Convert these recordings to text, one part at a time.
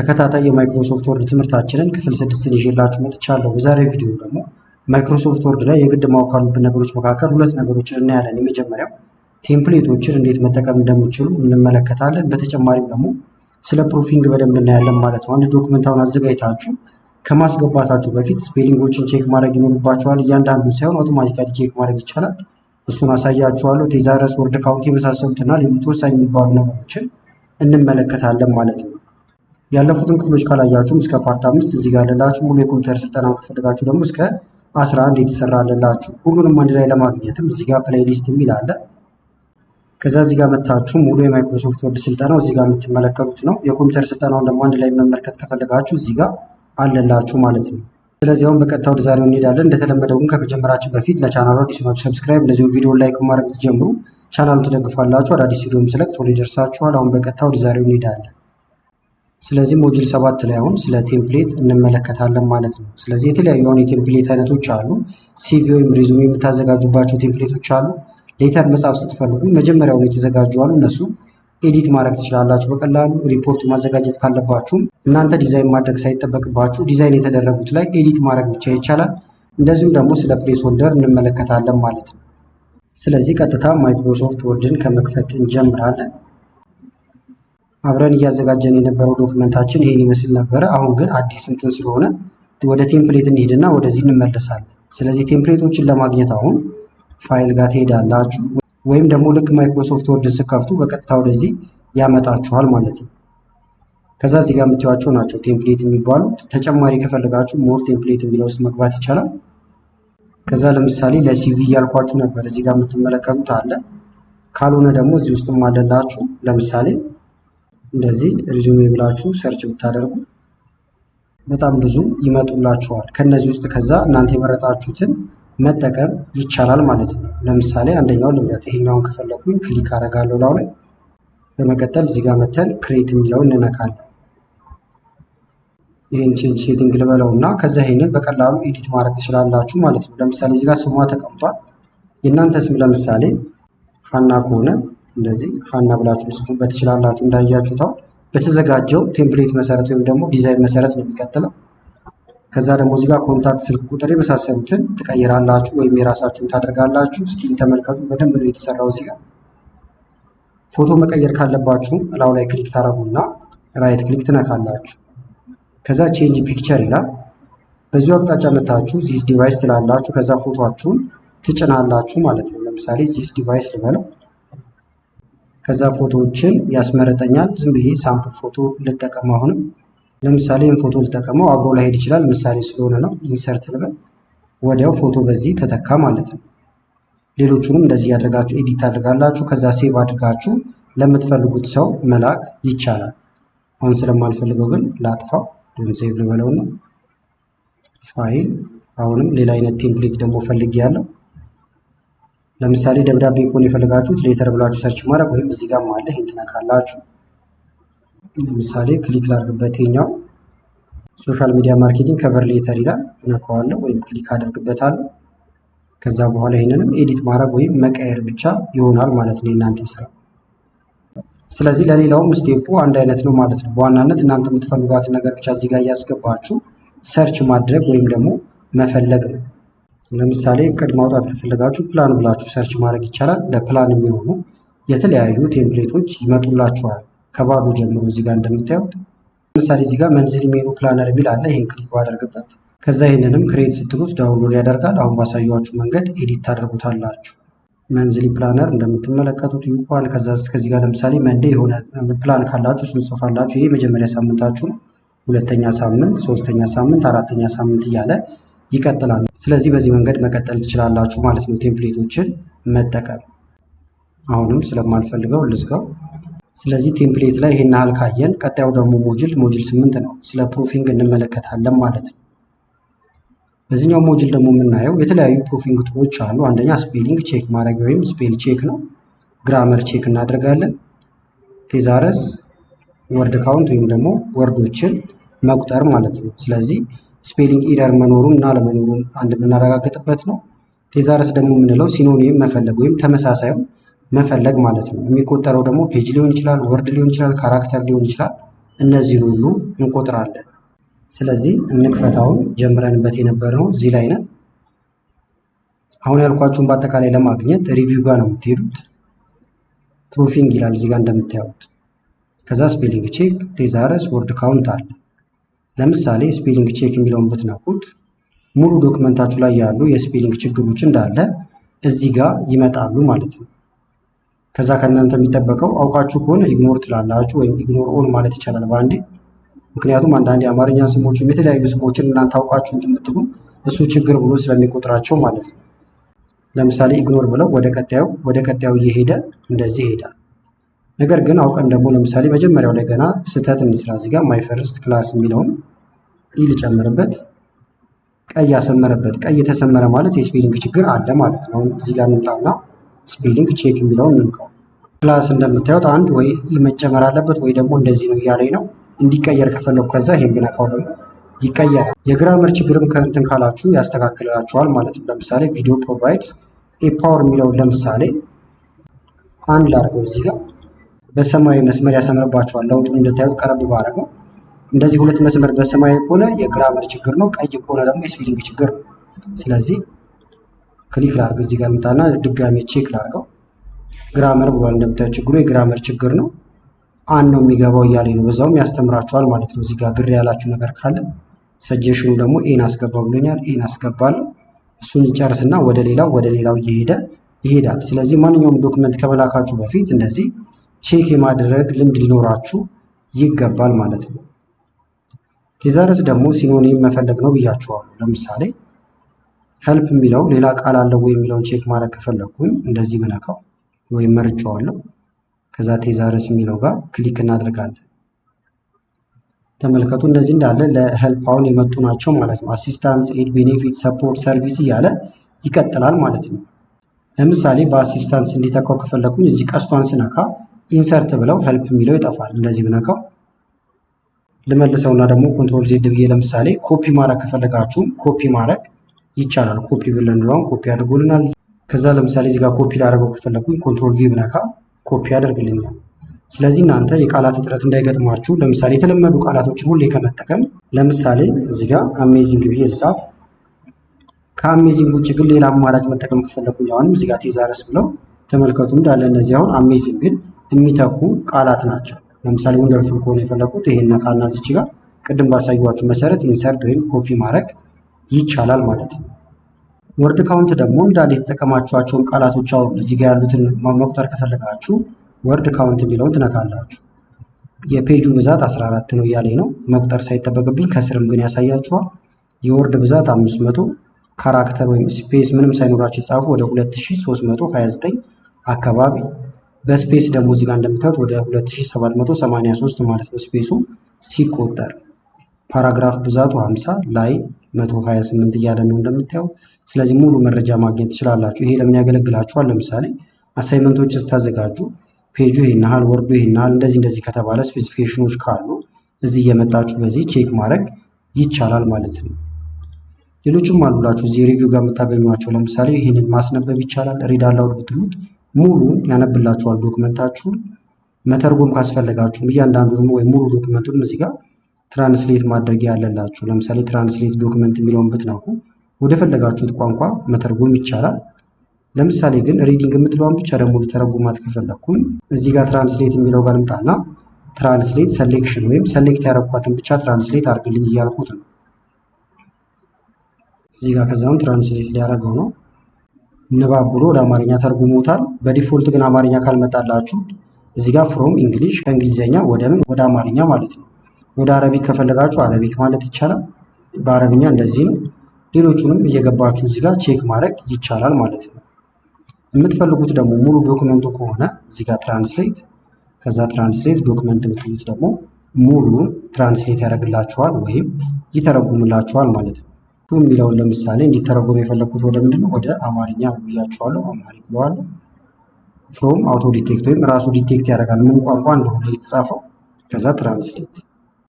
ተከታታይ የማይክሮሶፍት ወርድ ትምህርታችንን ክፍል 6ን ይዤላችሁ መጥቻለሁ። በዛሬው ቪዲዮ ደግሞ ማይክሮሶፍት ወርድ ላይ የግድ ማወቅ ካሉብን ነገሮች መካከል ሁለት ነገሮችን እናያለን። የመጀመሪያው ቴምፕሌቶችን እንዴት መጠቀም እንደምትችሉ እንመለከታለን። በተጨማሪም ደግሞ ስለ ፕሩፊንግ በደንብ እናያለን ማለት ነው። አንድ ዶክመንታውን አዘጋጅታችሁ ከማስገባታችሁ በፊት ስፔሊንጎችን ቼክ ማድረግ ይኖርባችኋል። እያንዳንዱን ሳይሆን አውቶማቲካሊ ቼክ ማድረግ ይቻላል። እሱን አሳያችኋለሁ። ቴዛረስ፣ ወርድ ካውንት የመሳሰሉትና ሌሎች ወሳኝ የሚባሉ ነገሮችን እንመለከታለን ማለት ነው። ያለፉትን ክፍሎች ካላያችሁም እስከ ፓርት 5 እዚህ ጋር አለላችሁ። ሙሉ የኮምፒውተር ስልጠናውን ከፈለጋችሁ ደግሞ እስከ 11 የተሰራ አለላችሁ። ሁሉንም አንድ ላይ ለማግኘትም እዚህ ጋር ፕሌይሊስት የሚል አለ። ከዛ እዚህ ጋር መታችሁ ሙሉ የማይክሮሶፍት ወርድ ስልጠናው እዚህ ጋር የምትመለከቱት ነው። የኮምፒውተር ስልጠናውን ደግሞ አንድ ላይ መመልከት ከፈለጋችሁ እዚህ ጋር አለላችሁ ማለት ነው። ስለዚህ አሁን በቀጥታ ወደ ዛሬው እንሄዳለን። እንደተለመደው ግን ከመጀመራችን በፊት ለቻናሉ አዲስ ናችሁ ሰብስክራይብ፣ እንደዚሁም ቪዲዮ ላይክ ማድረግ ብትጀምሩ ቻናሉን ትደግፋላችሁ። አዳዲስ ቪዲዮም ስለቅ ቶሎ ይደርሳችኋል። አሁን በቀጥታ ወደ ዛሬው እንሄዳለን። ስለዚህ ሞጁል 7 ላይ አሁን ስለ ቴምፕሌት እንመለከታለን ማለት ነው። ስለዚህ የተለያዩ አሁን የቴምፕሌት አይነቶች አሉ። ሲቪ ወይም ሪዙሜ የምታዘጋጁባቸው ቴምፕሌቶች አሉ። ሌተር መጻፍ ስትፈልጉ መጀመሪያውን የተዘጋጁ አሉ። እነሱ ኤዲት ማድረግ ትችላላችሁ በቀላሉ። ሪፖርት ማዘጋጀት ካለባችሁም እናንተ ዲዛይን ማድረግ ሳይጠበቅባችሁ ዲዛይን የተደረጉት ላይ ኤዲት ማድረግ ብቻ ይቻላል። እንደዚሁም ደግሞ ስለ ፕሌስ ሆልደር እንመለከታለን ማለት ነው። ስለዚህ ቀጥታ ማይክሮሶፍት ወርድን ከመክፈት እንጀምራለን። አብረን እያዘጋጀን የነበረው ዶክመንታችን ይሄን ይመስል ነበረ። አሁን ግን አዲስ እንትን ስለሆነ ወደ ቴምፕሌት እንሂድና ወደዚህ እንመለሳለን። ስለዚህ ቴምፕሌቶችን ለማግኘት አሁን ፋይል ጋር ትሄዳላችሁ፣ ወይም ደግሞ ልክ ማይክሮሶፍት ወርድን ስከፍቱ በቀጥታ ወደዚህ ያመጣችኋል ማለት ነው። ከዛ እዚህ ጋር የምታዩዋቸው ናቸው ቴምፕሌት የሚባሉት። ተጨማሪ ከፈለጋችሁ ሞር ቴምፕሌት የሚለው ውስጥ መግባት ይቻላል። ከዛ ለምሳሌ ለሲቪ እያልኳችሁ ነበር፣ እዚህ ጋር የምትመለከቱት አለ። ካልሆነ ደግሞ እዚህ ውስጥም አለላችሁ። ለምሳሌ እንደዚህ ሪዙሜ ብላችሁ ሰርች ብታደርጉ በጣም ብዙ ይመጡላችኋል። ከነዚህ ውስጥ ከዛ እናንተ የመረጣችሁትን መጠቀም ይቻላል ማለት ነው። ለምሳሌ አንደኛውን ልምረጥ። ይሄኛውን ከፈለኩኝ ክሊክ አደርጋለሁ ላው ላይ። በመቀጠል እዚህ ጋር መተን ክሬት የሚለውን እንነካለን። ይሄን ቼንጅ ሴቲንግ ልበለውና ከዛ ይሄንን በቀላሉ ኤዲት ማድረግ ትችላላችሁ ማለት ነው። ለምሳሌ እዚህ ጋር ስሟ ተቀምጧል። የእናንተ ስም ለምሳሌ ሀና ከሆነ እንደዚህ ሀና ብላችሁ ልጽፉበት ትችላላችሁ። እንዳያችሁት በተዘጋጀው ቴምፕሌት መሰረት ወይም ደግሞ ዲዛይን መሰረት ነው የሚቀጥለው። ከዛ ደግሞ እዚህ ጋር ኮንታክት፣ ስልክ ቁጥር የመሳሰሉትን ትቀይራላችሁ ወይም የራሳችሁን ታደርጋላችሁ። ስኪል ተመልከቱ፣ በደንብ ነው የተሰራው። እዚህ ጋር ፎቶ መቀየር ካለባችሁ እላው ላይ ክሊክ ታደርጉና ራይት ክሊክ ትነካላችሁ። ከዛ ቼንጅ ፒክቸር ይላል። በዚሁ አቅጣጫ መታችሁ ዚስ ዲቫይስ ትላላችሁ። ከዛ ፎቶአችሁን ትጭናላችሁ ማለት ነው። ለምሳሌ ዚስ ዲቫይስ ልበለው። ከዛ ፎቶዎችን ያስመረጠኛል። ዝም ብዬ ሳምፕል ፎቶ ልጠቀም። አሁንም ለምሳሌ ይህን ፎቶ ልጠቀመው፣ አብሮ ላይሄድ ይችላል። ምሳሌ ስለሆነ ነው። ኢንሰርት ልበል። ወዲያው ፎቶ በዚህ ተተካ ማለት ነው። ሌሎቹንም እንደዚህ ያደርጋችሁ ኤዲት ታደርጋላችሁ። ከዛ ሴቭ አድርጋችሁ ለምትፈልጉት ሰው መላክ ይቻላል። አሁን ስለማልፈልገው ግን ላጥፋው። ዶን ሴቭ ልበለውና ፋይል። አሁንም ሌላ አይነት ቴምፕሌት ደግሞ ፈልጌያለሁ። ለምሳሌ ደብዳቤ ከሆነ የፈለጋችሁት ሌተር ብላችሁ ሰርች ማድረግ ወይም እዚህ ጋር አለ፣ ይሄን ትነካላችሁ። ለምሳሌ ክሊክ ላድርግበት። ይሄኛው ሶሻል ሚዲያ ማርኬቲንግ ከቨር ሌተር ይላል። እነካዋለሁ ወይም ክሊክ አደርግበታለሁ። ከዛ በኋላ ይሄንንም ኤዲት ማድረግ ወይም መቀየር ብቻ ይሆናል ማለት ነው የእናንተ ስራ። ስለዚህ ለሌላውም ስቴፑ አንድ አይነት ነው ማለት ነው። በዋናነት እናንተ የምትፈልጓትን ነገር ብቻ እዚህ ጋር እያስገባችሁ ሰርች ማድረግ ወይም ደግሞ መፈለግ ነው። ለምሳሌ እቅድ ማውጣት ከፈለጋችሁ ፕላን ብላችሁ ሰርች ማድረግ ይቻላል። ለፕላን የሚሆኑ የተለያዩ ቴምፕሌቶች ይመጡላችኋል ከባዶ ጀምሮ። እዚህ ጋር እንደምታዩት ለምሳሌ እዚህ ጋር መንዝሊ ሜኑ ፕላነር የሚል አለ። ይሄን ክሊክ ባደርግበት ከዛ ይሄንንም ክሬት ስትሉት ዳውንሎድ ያደርጋል። አሁን ባሳያችሁ መንገድ ኤዲት ታደርጉታላችሁ። መንዝሊ ፕላነር እንደምትመለከቱት ይቋን። ከዛ እስከዚህ ጋር ለምሳሌ መንዴ የሆነ ፕላን ካላችሁ እሱን ጽፋላችሁ። ይሄ መጀመሪያ ሳምንታችሁ ነው። ሁለተኛ ሳምንት፣ ሶስተኛ ሳምንት፣ አራተኛ ሳምንት እያለ ይቀጥላል። ስለዚህ በዚህ መንገድ መቀጠል ትችላላችሁ ማለት ነው ቴምፕሌቶችን መጠቀም። አሁንም ስለማልፈልገው ልዝጋው። ስለዚህ ቴምፕሌት ላይ ይሄን ያህል ካየን ቀጣዩ ደግሞ ሞጁል 8 ነው። ስለ ፕሩፊንግ እንመለከታለን ማለት ነው። በዚህኛው ሞጁል ደግሞ የምናየው የተለያዩ ፕሩፊንግ ቱሎች አሉ። አንደኛ ስፔሊንግ ቼክ ማድረግ ወይም ስፔል ቼክ ነው። ግራመር ቼክ እናደርጋለን። ቴዛረስ፣ ወርድ ካውንት ወይም ደግሞ ወርዶችን መቁጠር ማለት ነው። ስለዚህ ስፔሊንግ ኢረር መኖሩን እና ለመኖሩን አንድ የምናረጋግጥበት ነው። ቴዛረስ ደግሞ የምንለው ሲኖኒም መፈለግ ወይም ተመሳሳዩ መፈለግ ማለት ነው። የሚቆጠረው ደግሞ ፔጅ ሊሆን ይችላል፣ ወርድ ሊሆን ይችላል፣ ካራክተር ሊሆን ይችላል። እነዚህን ሁሉ እንቆጥራለን። ስለዚህ እንክፈታውን ጀምረንበት የነበረው እዚህ ላይ ነን። አሁን ያልኳችሁን በአጠቃላይ ለማግኘት ሪቪው ጋር ነው የምትሄዱት። ፕሩፊንግ ይላል እዚህ ጋር እንደምታዩት። ከዛ ስፔሊንግ ቼክ፣ ቴዛረስ፣ ወርድ ካውንት አለ። ለምሳሌ ስፔሊንግ ቼክ የሚለውን ብትነኩት ሙሉ ዶክመንታችሁ ላይ ያሉ የስፔሊንግ ችግሮች እንዳለ እዚህ ጋር ይመጣሉ ማለት ነው። ከዛ ከእናንተ የሚጠበቀው አውቃችሁ ከሆነ ኢግኖር ትላላችሁ ወይም ኢግኖር ኦል ማለት ይቻላል በአንዴ። ምክንያቱም አንዳንድ የአማርኛ ስሞች የተለያዩ ስሞችን እናንተ አውቃችሁ እንትን ብትሉ እሱ ችግር ብሎ ስለሚቆጥራቸው ማለት ነው። ለምሳሌ ኢግኖር ብለው ወደ ቀጣዩ እየሄደ እንደዚህ ይሄዳል። ነገር ግን አውቀን ደግሞ ለምሳሌ መጀመሪያው ላይ ገና ስህተት እንስራ። እዚህ ጋር ማይ ፈርስት ክላስ የሚለውን ልጨምርበት፣ ቀይ ያሰመረበት። ቀይ የተሰመረ ማለት የስፔሊንግ ችግር አለ ማለት ነው። እዚህ ጋር እንምጣና ስፔሊንግ ቼክ የሚለውን እንንካው። ክላስ እንደምታዩት አንድ ወይ መጨመር አለበት ወይ ደግሞ እንደዚህ ነው እያለኝ ነው። እንዲቀየር ከፈለኩ ከዛ ይሄን ብነካው ደግሞ ይቀየራል። የግራመር ችግርም ከእንትን ካላችሁ ያስተካክላችኋል ማለት ነው። ለምሳሌ ቪዲዮ ፕሮቫይድስ ኤ ፓወር የሚለውን ለምሳሌ አንድ ላድርገው። እዚህ ጋር በሰማያዊ መስመር ያሰምርባችኋል። ለውጡን እንድታዩት ቀረብ ባደረገው እንደዚህ ሁለት መስመር በሰማያዊ ከሆነ የግራመር ችግር ነው፣ ቀይ ከሆነ ደግሞ የስፔሊንግ ችግር ነው። ስለዚህ ክሊክ ላድርግ። እዚህ ጋር ልምጣና ድጋሜ ቼክ ላድርገው። ግራመር ብሏል። እንደምታዩት ችግሩ የግራመር ችግር ነው። አን ነው የሚገባው እያለኝ ነው። በዛውም ያስተምራችኋል ማለት ነው። እዚህ ጋር ግር ያላችሁ ነገር ካለ ሰጀሽኑ ደግሞ ኤን አስገባ ብሎኛል። ኤን አስገባለሁ። እሱን ይጨርስና ወደ ሌላው እየሄደ ይሄዳል። ስለዚህ ማንኛውም ዶክመንት ከመላካችሁ በፊት እንደዚህ ቼክ የማድረግ ልምድ ሊኖራችሁ ይገባል ማለት ነው። ቴዛረስ ደግሞ ሲኖኒም መፈለግ ነው ብያችኋለሁ። ለምሳሌ ሄልፕ የሚለው ሌላ ቃል አለው ወይ የሚለውን ቼክ ማድረግ ከፈለግኩኝ እንደዚህ ብነካው ወይም መርጫዋለሁ። ከዛ ቴዛረስ የሚለው ጋር ክሊክ እናደርጋለን። ተመልከቱ፣ እነዚህ እንዳለ ለሄልፕ አሁን የመጡ ናቸው ማለት ነው። አሲስታንስ፣ ኤድ፣ ቤኔፊት፣ ሰፖርት፣ ሰርቪስ እያለ ይቀጥላል ማለት ነው። ለምሳሌ በአሲስታንስ እንዲተካው ከፈለኩኝ እዚህ ቀስቷን ስነካ ኢንሰርት ብለው ሄልፕ የሚለው ይጠፋል። እንደዚህ ብነካው ልመልሰውና ደግሞ ኮንትሮል ዜድ ብዬ ለምሳሌ ኮፒ ማድረግ ከፈለጋችሁም ኮፒ ማድረግ ይቻላል። ኮፒ ብለን ብለውን ኮፒ አድርጎልናል። ከዛ ለምሳሌ እዚህ ጋር ኮፒ ላደርገው ከፈለኩኝ ኮንትሮል ቪ ብነካ ኮፒ ያደርግልኛል። ስለዚህ እናንተ የቃላት እጥረት እንዳይገጥሟችሁ ለምሳሌ የተለመዱ ቃላቶችን ሁሌ ከመጠቀም ለምሳሌ እዚህ ጋር አሜዚንግ ብዬ ልጻፍ። ከአሜዚንግ ውጭ ግን ሌላ አማራጭ መጠቀም ከፈለኩኝ አሁንም እዚህ ጋር ቴዛረስ ብለው ተመልከቱ እንዳለ እነዚህ አሁን አሜዚንግን የሚተኩ ቃላት ናቸው። ለምሳሌ ወንደርፉል ከሆነ የፈለኩት ይሄን ነካና እዚች ጋር ቅድም ባሳዩዋችሁ መሰረት ኢንሰርት ወይም ኮፒ ማድረግ ይቻላል ማለት ነው። ወርድ ካውንት ደግሞ እንዳለ የተጠቀማችኋቸውን ቃላቶች አሁን እዚህ ጋር ያሉትን መቁጠር ከፈለጋችሁ ወርድ ካውንት የሚለውን ትነካላችሁ። የፔጁ ብዛት 14 ነው እያለኝ ነው። መቁጠር ሳይጠበቅብኝ ከስርም ግን ያሳያችኋል። የወርድ ብዛት 500 ካራክተር ወይም ስፔስ ምንም ሳይኖራችሁ ጻፉ ወደ 2329 አካባቢ። በስፔስ ደግሞ እዚህ ጋር እንደምታዩት ወደ 2783 ማለት ነው ስፔሱ ሲቆጠር። ፓራግራፍ ብዛቱ 50 ላይ 128 እያለ ነው እንደምታዩት። ስለዚህ ሙሉ መረጃ ማግኘት ትችላላችሁ። ይሄ ለምን ያገለግላችኋል? ለምሳሌ አሳይመንቶች ስታዘጋጁ ፔጁ ይሄን ያህል ወርዱ ይሄን ያህል እንደዚህ ከተባለ ስፔሲፊኬሽኖች ካሉ እዚህ እየመጣችሁ በዚህ ቼክ ማድረግ ይቻላል ማለት ነው። ሌሎችም አሉላችሁ እዚህ ሪቪው ጋር የምታገኟቸው። ለምሳሌ ይሄንን ማስነበብ ይቻላል። ሪድ አላውድ ብትሉት ሙሉን ያነብላችኋል ዶክመንታችሁን። መተርጎም ካስፈለጋችሁም እያንዳንዱን ወይ ሙሉ ዶክመንቱን እዚህ ጋር ትራንስሌት ማድረግ ያለላችሁ። ለምሳሌ ትራንስሌት ዶክመንት የሚለውን ብትነኩ ወደ ፈለጋችሁት ቋንቋ መተርጎም ይቻላል። ለምሳሌ ግን ሪዲንግ የምትለዋን ብቻ ደግሞ ሊተረጉማት ከፈለኩኝ እዚህ ጋር ትራንስሌት የሚለው ጋር ልምጣና ትራንስሌት ሰሌክሽን ወይም ሰሌክት ያደረኳትን ብቻ ትራንስሌት አድርግልኝ እያልኩት ነው። እዚህ ጋር ከዛም ትራንስሌት ሊያደርገው ነው። ንባብ ብሎ ወደ አማርኛ ተርጉሞታል። በዲፎልት ግን አማርኛ ካልመጣላችሁ እዚህ ጋር ፍሮም እንግሊሽ ከእንግሊዘኛ ወደ አማርኛ ማለት ነው። ወደ አረቢክ ከፈለጋችሁ አረቢክ ማለት ይቻላል። በአረብኛ እንደዚህ ነው። ሌሎቹንም እየገባችሁ እዚህ ጋር ቼክ ማድረግ ይቻላል ማለት ነው። የምትፈልጉት ደግሞ ሙሉ ዶክመንቱ ከሆነ እዚህ ጋር ትራንስሌት፣ ከዛ ትራንስሌት ዶክመንት የምትሉት ደግሞ ሙሉ ትራንስሌት ያደርግላችኋል ወይም ይተረጉምላችኋል ማለት ነው። የሚለውን ለምሳሌ እንዲተረጎም የፈለኩት ወደ ምንድን ነው? ወደ አማርኛ ብያችኋለሁ። አማሪክ ብለዋለሁ። ፍሮም አውቶ ዲቴክት ወይም ራሱ ዲቴክት ያደርጋል ምን ቋንቋ እንደሆነ የተጻፈው። ከዛ ትራንስሌት፣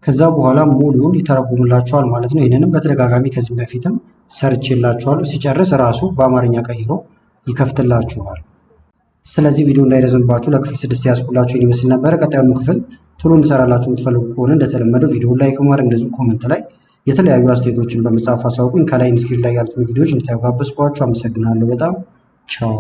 ከዛ በኋላ ሙሉውን ይተረጉምላችኋል ማለት ነው። ይህንንም በተደጋጋሚ ከዚህ በፊትም ሰርች የላችኋለሁ። ሲጨርስ ራሱ በአማርኛ ቀይሮ ይከፍትላችኋል። ስለዚህ ቪዲዮ እንዳይረዝምባችሁ ለክፍል 6 ያስኩላችሁ ይመስል ነበረ። ቀጣዩን ክፍል ቶሎ እንሰራላችሁ የምትፈልጉ ከሆነ እንደተለመደው ቪዲዮ ላይክ በማድረግ እንደዚሁ ኮመንት ላይ የተለያዩ አስተያየቶችን በመጻፍ አሳውቁኝ። ከላይ ስክሪን ላይ ያሉትን ቪዲዮዎች እንድታዩ ጋበዝኳችሁ። አመሰግናለሁ በጣም ቻው።